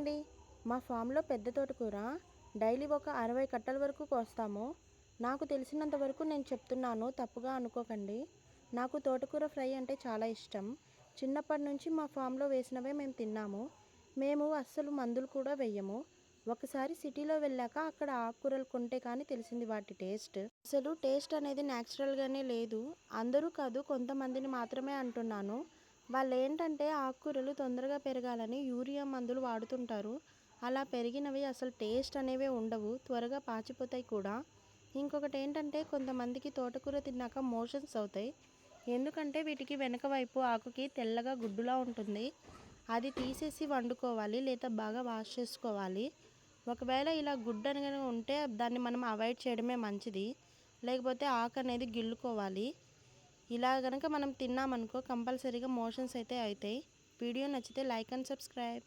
అండి. మా ఫామ్‌లో పెద్ద తోటకూర డైలీ ఒక 60 కట్టల వరకు కోస్తాము. నాకు తెలిసినంత వరకు నేను చెప్తున్నాను, తప్పుగా అనుకోకండి. నాకు తోటకూర ఫ్రై అంటే చాలా ఇష్టం. చిన్నప్పటి నుంచి మా ఫామ్‌లో వేసినవే మేము తిన్నాము. మేము అస్సలు మందులు కూడా వెయ్యము. ఒకసారి సిటీలో వెళ్ళాక అక్కడ ఆకుకూరలు కొంటే కానీ తెలిసింది వాటి టేస్ట్. అసలు టేస్ట్ అనేది న్యాచురల్‌గానే లేదు. అందరూ కాదు, కొంతమందిని మాత్రమే అంటున్నాను. వాళ్ళేంటంటే ఆకుకూరలు తొందరగా పెరగాలని యూరియా మందులు వాడుతుంటారు. అలా పెరిగినవి అసలు టేస్ట్ అనేవే ఉండవు. త్వరగా పాచిపోతాయి కూడా. ఇంకొకటేంటంటే కొంతమందికి తోటకూర తిన్నాక మోషన్స్ అవుతాయి. ఎందుకంటే వీటికి వెనక వైపు ఆకుకి తెల్లగా గుడ్డులా ఉంటుంది. అది తీసేసి వండుకోవాలి, లేదా బాగా వాష్ చేసుకోవాలి. ఒకవేళ ఇలా గుడ్డు అనగానే ఉంటే దాన్ని మనం అవాయిడ్ చేయడమే మంచిది. లేకపోతే ఆకు అనేది గిల్లుకోవాలి. ఇలా గనక మనం తిన్నామనుకో కంపల్సరీగా మోషన్స్ అయితే అవుతాయి. వీడియో నచ్చితే లైక్ అండ్ సబ్స్క్రైబ్.